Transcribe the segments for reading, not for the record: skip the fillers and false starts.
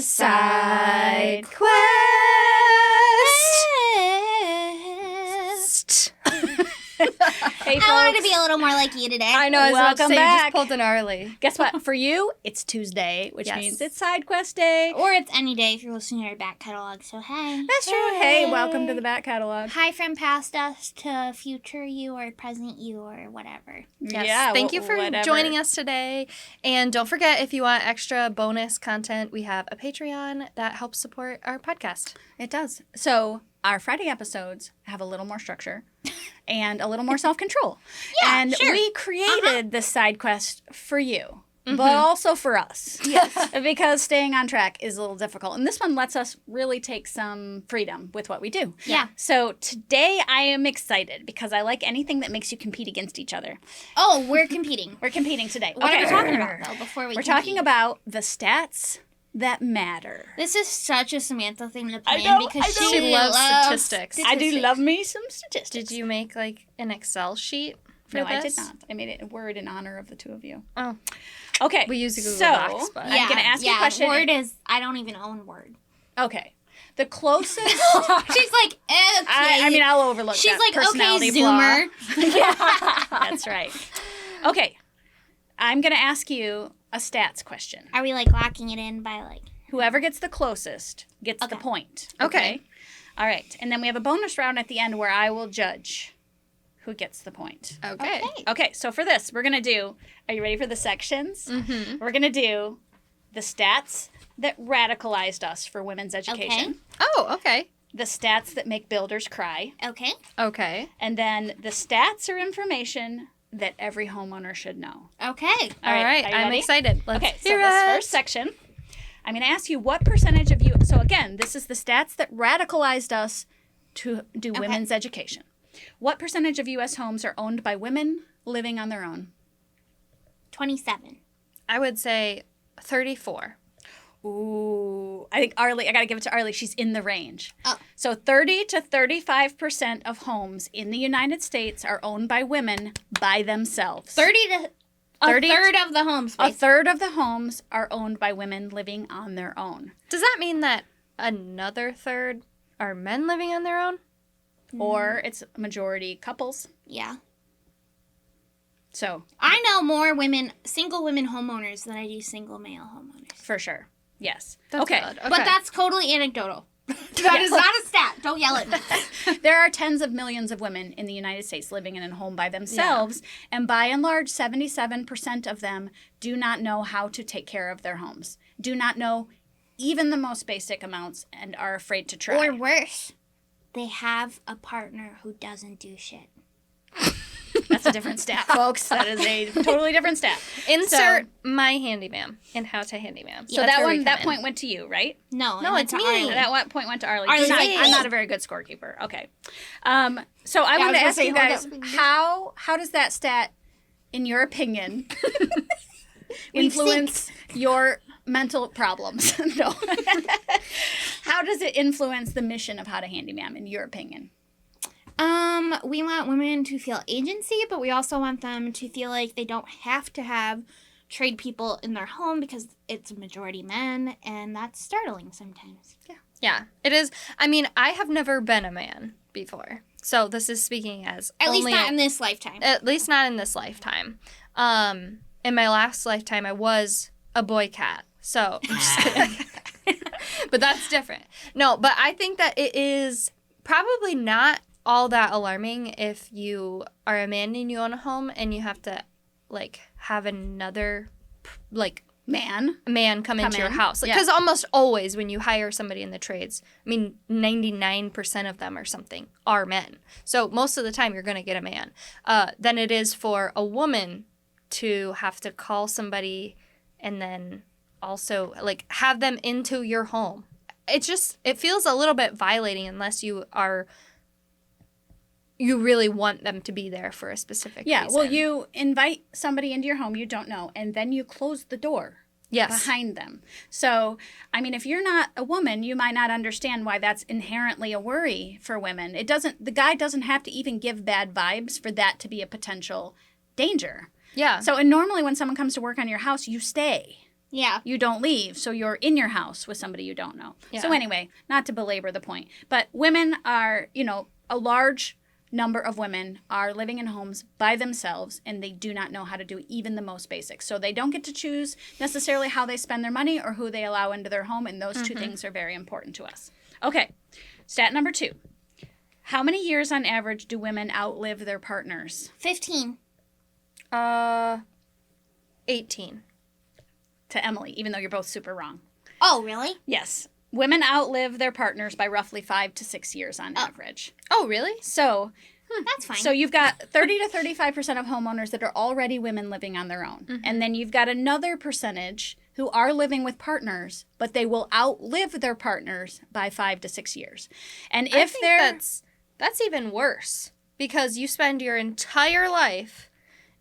Sidequest. Hey, folks. I wanted to be a little more like you today. I know. I was about to say, you back. just pulled an Arly. Guess what? For you, it's Tuesday, which means it's Sidequest Day. Or it's any day if you're listening to our back catalog, so hey. That's true. Hey, welcome to the back catalog. Hi from past us to future you or present you or whatever. Yes. Yeah, Thank you for whatever. joining us today. And don't forget, if you want extra bonus content, we have a Patreon that helps support our podcast. It does. So our Friday episodes have a little more structure and a little more self-control. Yeah, and sure. we created this side quest for you, but also for us. Yes. Because staying on track is a little difficult. And this one lets us really take some freedom with what we do. Yeah. So today I am excited because I like anything that makes you compete against each other. Oh, we're competing. We're competing today. What are we talking about, though, before we We're compete? talking about the stats that matter. This is such a Samantha thing to plan know, because I know. she She loves statistics. I do love me some statistics. Did you make like an Excel sheet for No, this? I did not. I made it a word in honor of the two of you. Oh. Okay. We use a Google so, Docs, but- I'm going to ask you a question. Word is, I don't even own Word. Okay. The closest... She's like, okay. I mean, I'll overlook She's that like, personality okay, flaw. Zoomer. Yeah, that's right. Okay. I'm going to ask you a stats question. Are we like locking it in by like... Whoever gets the closest gets the point. Okay. All right. And then we have a bonus round at the end where I will judge who gets the point. Okay. Okay, so for this, we're going to do, are you ready for the sections? Mm-hmm. We're going to do the stats that radicalized us for women's education, Oh, okay. the stats that make builders cry, Okay. Okay. and then the stats or information that every homeowner should know. Okay. All right. are you I'm ready? excited. Let's Okay, so hear this it. first section, I'm going to ask you what percentage of you, so again, this is the stats that radicalized us to do women's education. What percentage of U.S. homes are owned by women living on their own? 27. I would say 34. Ooh, I think Arly, I got to give it to Arly. She's in the range. Oh. So 30 to 35% of homes in the United States are owned by women by themselves. 30 to... 30 a third of the home A space. third of the homes are owned by women living on their own. Does that mean that another third are men living on their own? Or it's majority couples. Yeah. So, I know more women, single women homeowners than I do single male homeowners. for sure. Yes. That's okay. good. But that's totally anecdotal. That is not a stat. Don't yell at me. There are tens of millions of women in the United States living in a home by themselves, and by and large, 77% of them do not know how to take care of their homes, do not know even the most basic amounts, and are afraid to try. Or worse, they have a partner who doesn't do shit. That's a different stat, folks. That is a totally different stat. Insert my Handyma'am and how to Handyma'am. So that's that where we one, come that in. point went to you, right? No, No, it went it's to me. Arly. That one point went to Arly. Arly's like, I'm not a very good scorekeeper. Okay. So I want to ask you guys, how does that stat, in your opinion, influence your mental problems? No. How does it influence the mission of How to Handyma'am, in your opinion? We want women to feel agency, but we also want them to feel like they don't have to have trade people in their home because it's majority men, and that's startling sometimes. Yeah, it is. I mean, I have never been a man before. So this is speaking as At least only not in this lifetime. At least not in this lifetime. In my last lifetime, I was a boy cat. So, I'm just kidding. But that's different. No, but I think that it is probably not all that alarming if you are a man and you own a home and you have to, like, have another, like, man come into your house. Because almost always when you hire somebody in the trades, I mean, 99% of them or something are men. So most of the time you're going to get a man. Than it is for a woman to have to call somebody and then also, like, have them into your home. It feels a little bit violating unless you really want them to be there for a specific reason. Well, you invite somebody into your home you don't know, and then you close the door behind them. So, I mean, if you're not a woman, you might not understand why that's inherently a worry for women. The guy doesn't have to even give bad vibes for that to be a potential danger. Yeah. So, and normally when someone comes to work on your house, you stay. Yeah. You don't leave, so you're in your house with somebody you don't know. Yeah. So anyway, not to belabor the point, but women are, a large number of women are living in homes by themselves, and they do not know how to do even the most basics. So they don't get to choose necessarily how they spend their money or who they allow into their home, and those two things are very important to us. Okay, stat number 2. How many years on average do women outlive their partners? 15. 18. To Emily, even though you're both super wrong. Oh, really? Yes. Women outlive their partners by roughly 5 to 6 years on average. Oh, really? So That's fine. So you've got 30 to 35% of homeowners that are already women living on their own. Mm-hmm. And then you've got another percentage who are living with partners, but they will outlive their partners by 5 to 6 years. And if that's even worse, because you spend your entire life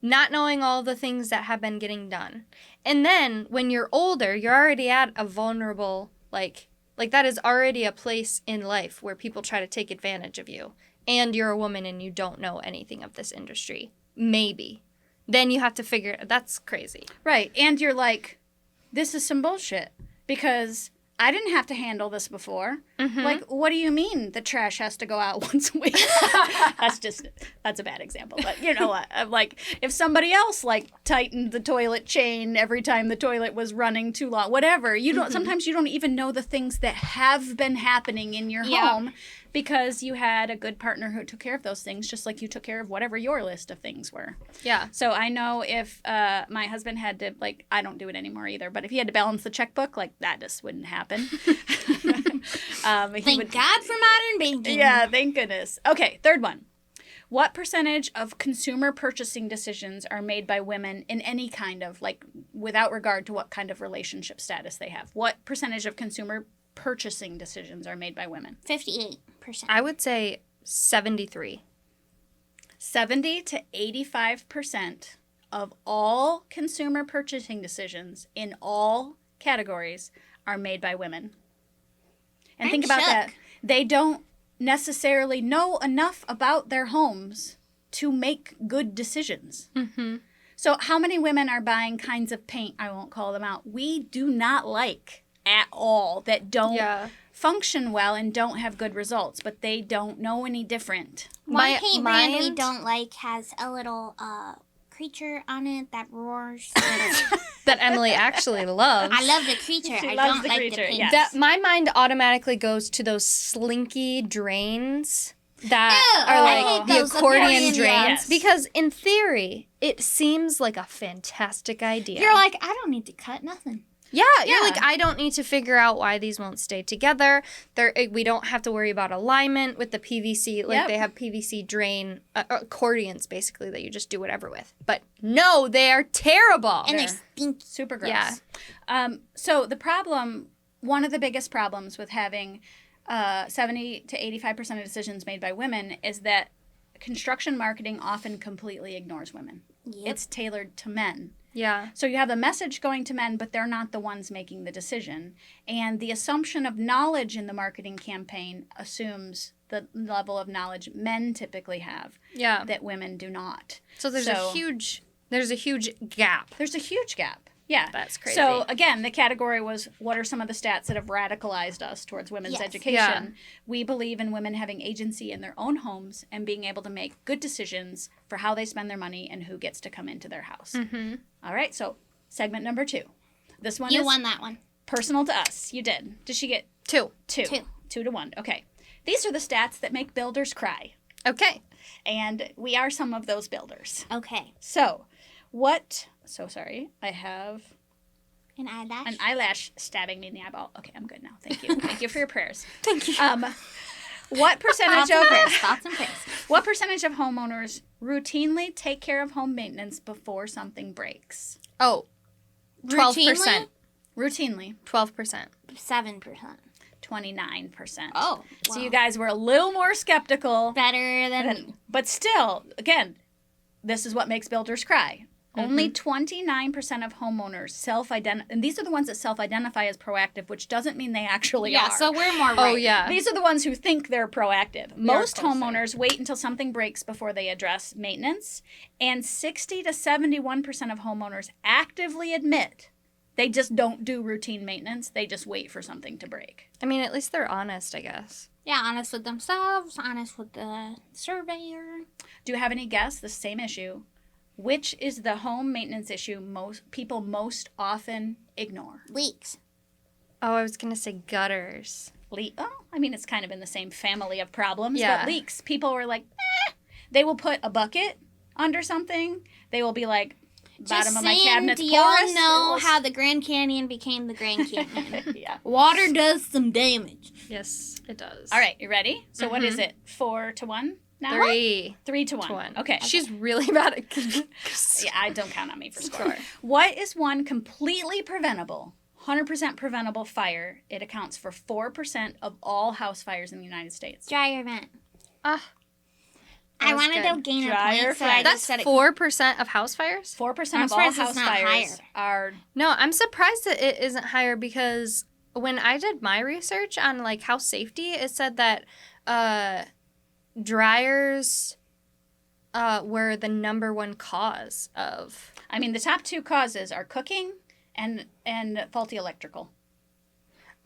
not knowing all the things that have been getting done. And then when you're older, you're already at a vulnerable, like that is already a place in life where people try to take advantage of you. And you're a woman and you don't know anything of this industry. Maybe. Then you have to figure, that's crazy. Right. And you're like, this is some bullshit because I didn't have to handle this before. Mm-hmm. Like, what do you mean the trash has to go out once a week? That's a bad example. But you know what? Like, if somebody else, tightened the toilet chain every time the toilet was running too long, whatever, you don't, sometimes you don't even know the things that have been happening in your home because you had a good partner who took care of those things, just like you took care of whatever your list of things were. Yeah. So I know if my husband had to, I don't do it anymore either, but if he had to balance the checkbook, that just wouldn't happen. Thank God for modern banking. Yeah, thank goodness. Okay, third one. What percentage of consumer purchasing decisions are made by women in any kind of, without regard to what kind of relationship status they have? What percentage of consumer purchasing decisions are made by women? 58%. I would say 73. 70 to 85% of all consumer purchasing decisions in all categories are made by women. And think about that. They don't necessarily know enough about their homes to make good decisions. Mm-hmm. So how many women are buying kinds of paint, I won't call them out, we do not like at all, that don't function well and don't have good results, but they don't know any different. One paint brand we don't like has a little creature on it that roars. That Emily actually loves. I love the creature. She I loves don't the like creature, the paint. yes. That my mind automatically goes to those slinky drains that are I hate the those accordion drains. Yes. Because in theory, it seems like a fantastic idea. You're like, I don't need to cut nothing. Yeah, you're like, I don't need to figure out why these won't stay together. We don't have to worry about alignment with the PVC. They have PVC drain accordions, basically, that you just do whatever with. But no, they are terrible. And they're stinky. Super gross. Yeah. So the problem, one of the biggest problems with having 70 to 85% of decisions made by women is that construction marketing often completely ignores women. Yep. It's tailored to men. Yeah. So you have a message going to men, but they're not the ones making the decision. And the assumption of knowledge in the marketing campaign assumes the level of knowledge men typically have that women do not. So there's a huge gap. There's a huge gap. Yeah. That's crazy. So, again, the category was, what are some of the stats that have radicalized us towards women's education? Yeah. We believe in women having agency in their own homes and being able to make good decisions for how they spend their money and who gets to come into their house. Mm-hmm. All right, so segment number 2. This one You won that one. Personal to us. You did. Did she get 2? 2 to 1. Okay. These are the stats that make builders cry. Okay. And we are some of those builders. Okay. So sorry. I have an eyelash stabbing me in the eyeball. Okay, I'm good now. Thank you. Thank you for your prayers. Thank you. What percentage Thoughts and prayers. What percentage of homeowners routinely take care of home maintenance before something breaks? Oh, 12%. Routinely. 12%. 7%. 29%. Oh, wow. So you guys were a little more skeptical. Better than me. But still, again, this is what makes builders cry. Mm-hmm. Only 29% of homeowners self-identify, and these are the ones that self-identify as proactive, which doesn't mean they actually are. Yeah, so we're more right. Oh, yeah. These are the ones who think they're proactive. Most homeowners wait until something breaks before they address maintenance, and 60 to 71% of homeowners actively admit They just don't do routine maintenance. They just wait for something to break. I mean, at least they're honest, I guess. Yeah, honest with themselves, honest with the surveyor. Do you have any guess? The same issue. Which is the home maintenance issue people most often ignore? Leaks. Oh, I was going to say gutters. Oh, I mean, it's kind of in the same family of problems, Yeah. but leaks. People were like, They will put a bucket under something. They will be like, bottom of my cabinet's do porous. y'all know how the Grand Canyon became the Grand Canyon? Yeah. Water does some damage. Yes, it does. All right, you ready? So what is it? 4-1 now? 3-1. Okay. She's really bad at Yeah, don't count on me for score. What is one completely preventable, 100% preventable fire? It accounts for 4% of all house fires in the United States. Dryer vent. I wanted to gain a Dryer point, so I That's just said it. 4% of house fires? 4% I'm of all surprised house it's not fires higher. are... No, I'm surprised that it isn't higher because when I did my research on like house safety, it said that dryers were the number one cause of. I mean, the top two causes are cooking and faulty electrical.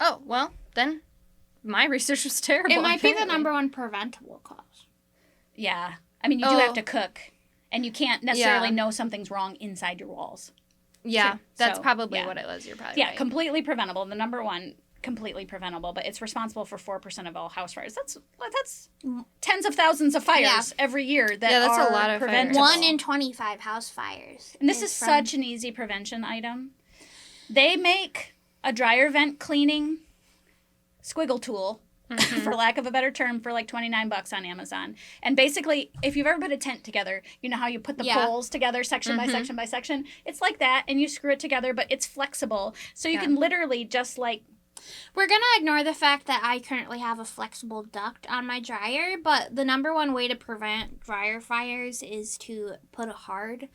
Oh, well, then my research was terrible. It might be the apparently. number one preventable cause. Yeah. I mean, you do have to cook, and you can't necessarily know something's wrong inside your walls. Yeah, too. that's So, probably yeah. what it was. You're probably Yeah, right. completely preventable. The number one, completely preventable, but it's responsible for 4% of all house fires. That's tens of thousands of fires every year that that's are a lot of fires. preventable. 1 in 25 house fires. And this is from- such an easy prevention item. They make a dryer vent cleaning squiggle tool, for lack of a better term, for like $29 on Amazon. And basically, if you've ever put a tent together, you know how you put the poles together section by section by section? It's like that, and you screw it together, but it's flexible. So you can literally just like... We're going to ignore the fact that I currently have a flexible duct on my dryer, but the number one way to prevent dryer fires is to put a hard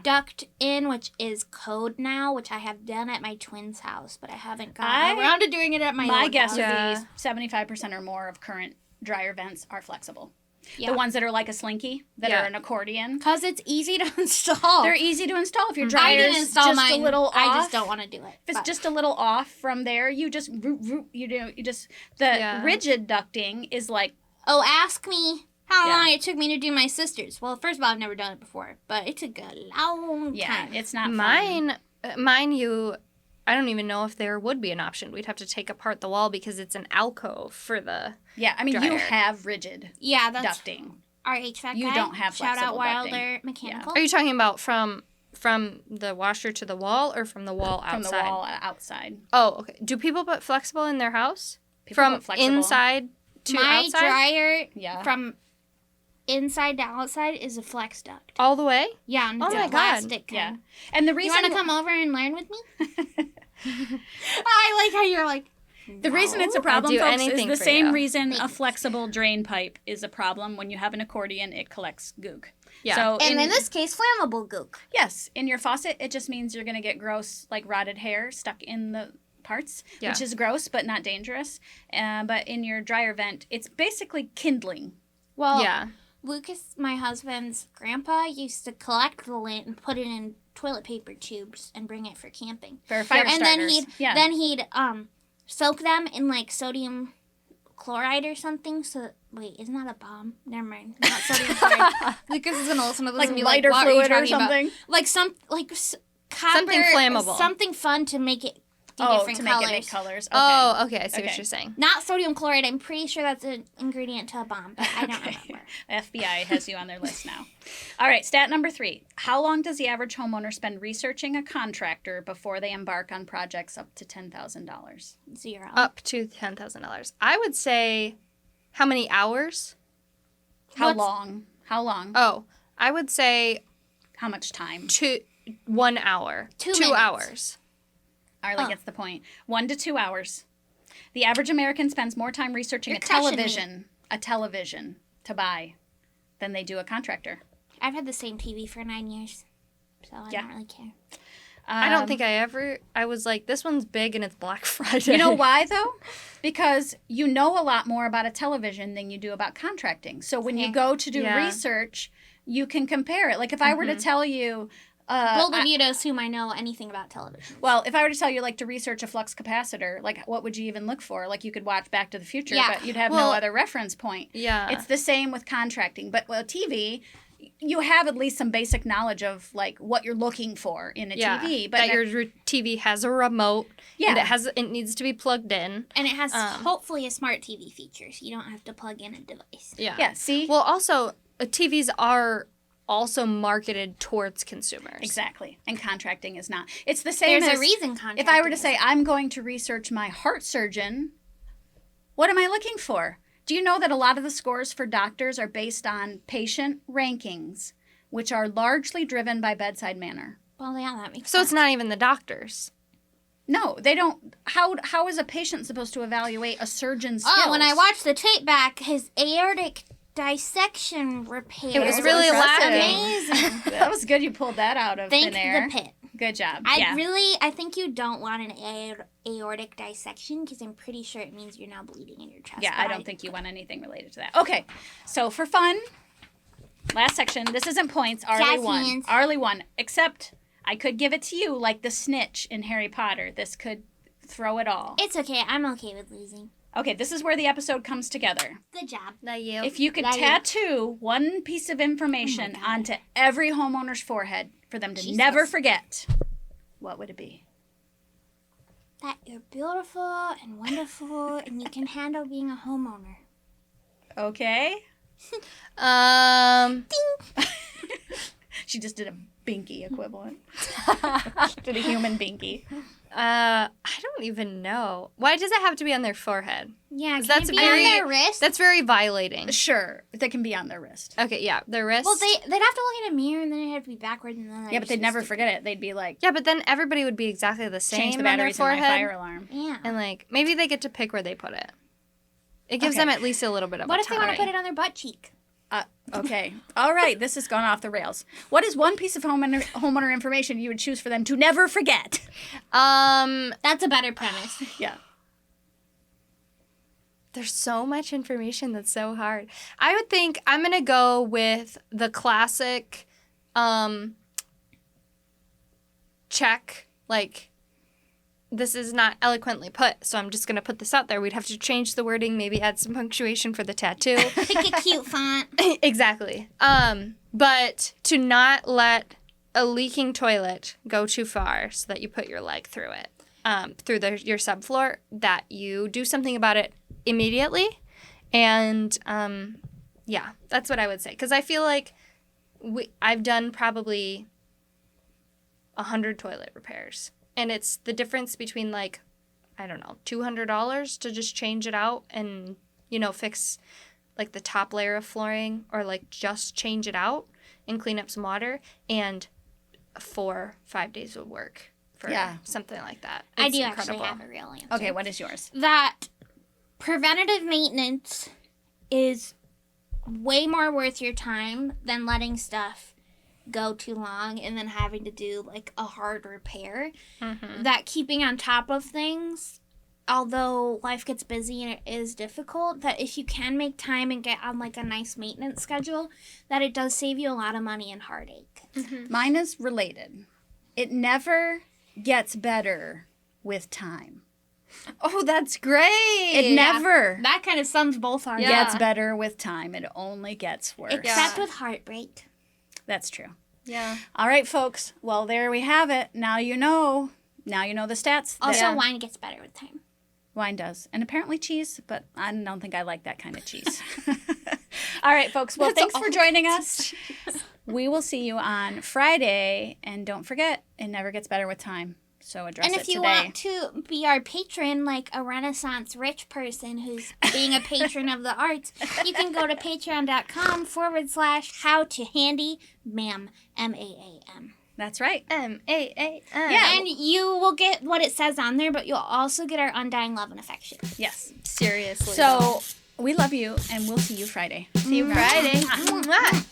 duct in, which is code now, which I have done at my twin's house, but I haven't gotten around to doing it at my own guess house. would be 75% or more of current dryer vents are flexible. Yeah. The ones that are like a slinky, that are an accordion. Because it's easy to install. They're easy to install. If your I dryer didn't is install just mine. a little off. I just don't want to do it. If it's just a little off from there, you just the rigid ducting is like, oh, ask me how long it took me to do my sister's. Well, first of all, I've never done it before, but it took a long time. it's not Mine, I don't even know if there would be an option. We'd have to take apart the wall because it's an alcove for the I mean, dryer. you have rigid that's ducting. our HVAC guy. You don't have Shout out flexible Wilder ducting. Mechanical. Are you talking about from the washer to the wall or from the wall outside? From the wall outside. Oh, okay. Do people put flexible in their house? People From put flexible. inside to My outside? dryer from inside to outside is a flex duct. All the way? Yeah, and Oh it's my a God. plastic Yeah. kind. And the You reason want to come over and learn with me? I like how you're like, the reason it's a problem, do folks, is anything the for same you. reason a flexible drain pipe is a problem. When you have an accordion, it collects gook. Yeah. So and in this case, flammable gook. yes, in your faucet, it just means you're going to get gross, like rotted hair stuck in the parts, which is gross but not dangerous. But in your dryer vent, it's basically kindling. Well, Yeah. Lucas, my husband's grandpa, used to collect the lint and put it in toilet paper tubes and bring it for camping. For fire and starters. then he'd soak them in like sodium chloride or something. So wait, isn't that a bomb? Never mind, not sodium chloride. Lucas is gonna listen to this like and be lighter like, "What are you fluid or talking about?" something. Like copper, Something flammable. something fun to make it do different to colors. make it make colors. Okay. Oh, okay. I see Okay. what you're saying. Not sodium chloride. I'm pretty sure that's an ingredient to a bomb, but I don't remember. FBI has you on their list now. All right, stat number 3. How long does the average homeowner spend researching a contractor before they embark on projects up to $10,000? 0. Up to $10,000. I would say, how many hours? How long? Oh, I would say How much time? 1 hour. 2 2 minutes. hours. Arly gets the point. 1 to 2 hours. The average American spends more time researching You're crushing a television to buy than they do a contractor. I've had the same TV for 9 years, so I don't really care. I don't think I was like, this one's big and it's Black Friday. You know why, though? Because you know a lot more about a television than you do about contracting. So when you go to do research, you can compare it. Like if I were to tell you Bold of you to assume I know anything about television. Well, if I were to tell you, like, to research a flux capacitor, like, what would you even look for? Like, you could watch Back to the Future, but you'd have no other reference point. Yeah. It's the same with contracting. But, TV, you have at least some basic knowledge of, like, what you're looking for in a TV. But that your TV has a remote. Yeah. And it needs to be plugged in. And it has, hopefully, a smart TV feature, so you don't have to plug in a device. Yeah. Yeah, see? Well, also, TVs are also marketed towards consumers. Exactly. And contracting is not. It's the same There's as a reason contracting. If I were to say, I'm going to research my heart surgeon, what am I looking for? Do you know that a lot of the scores for doctors are based on patient rankings, which are largely driven by bedside manner? Well, yeah, that makes sense. So it's not even the doctors. No, they don't. How is a patient supposed to evaluate a surgeon's skills? Oh, when I watched the tape back, his aortic dissection repair. It was really amazing. That was good. You pulled that out of thin air. Thank the pit. Good job. I think you don't want an aortic dissection because I'm pretty sure it means you're now bleeding in your chest. Yeah, I don't think you want anything related to that. Okay, so for fun, last section. This isn't points. Arly won. Arly won. Except I could give it to you like the snitch in Harry Potter. This could throw it all. It's okay. I'm okay with losing. Okay, this is where the episode comes together. Good job. Not you. If you could tattoo one piece of information onto every homeowner's forehead for them to never forget, what would it be? That you're beautiful and wonderful and you can handle being a homeowner. Okay. Ding! She just did a binky equivalent. Did a human binky. I don't even know. Why does it have to be on their forehead? Yeah, can it be on their wrist? That's very violating. Sure, they can be on their wrist. Okay, yeah, their wrist. Well, they'd have to look in a mirror and then it'd have to be backwards and then. Yeah, but they'd never forget it. They'd be like. Yeah, but then everybody would be exactly the same. Change the batteries in my fire alarm. Yeah. And like maybe they get to pick where they put it. It gives them at least a little bit of. What if they want to put it on their butt cheek? Okay. All right. This has gone off the rails. What is one piece of homeowner information you would choose for them to never forget? That's a better premise. Yeah. There's so much information that's so hard. I would think I'm going to go with the classic check, like, this is not eloquently put, so I'm just going to put this out there. We'd have to change the wording, maybe add some punctuation for the tattoo. Pick a cute font. Exactly. But to not let a leaking toilet go too far so that you put your leg through it, through your subfloor, that you do something about it immediately. And, yeah, that's what I would say. Because I feel like I've done probably 100 toilet repairs. And it's the difference between, like, I don't know, $200 to just change it out and, you know, fix, like, the top layer of flooring or, like, just change it out and clean up some water, and 4-5 days of work for something like that. It's I do incredible. actually have a real answer. Okay, what is yours? That preventative maintenance is way more worth your time than letting stuff go too long and then having to do like a hard repair. Mm-hmm. That keeping on top of things, although life gets busy and it is difficult, that if you can make time and get on like a nice maintenance schedule, that it does save you a lot of money and heartache. Mm-hmm. Mine is related. It never gets better with time. Oh, that's great. It never that kind of sums both our gets better with time. It only gets worse. Except with heartbreak. That's true. Yeah. All right, folks. Well, there we have it. Now you know. Now you know the stats. Also, wine gets better with time. Wine does. And apparently cheese, but I don't think I like that kind of cheese. All right, folks. Well, thanks for joining us. We will see you on Friday. And don't forget, it never gets better with time. So address it today. And if you want to be our patron, like a Renaissance rich person who's being a patron of the arts, you can go to patreon.com/howtohandyma'am, MAAM. That's right. MAAM. Yeah. And you will get what it says on there, but you'll also get our undying love and affection. Yes. Seriously. So we love you, and we'll see you Friday. See you Friday. Mwah.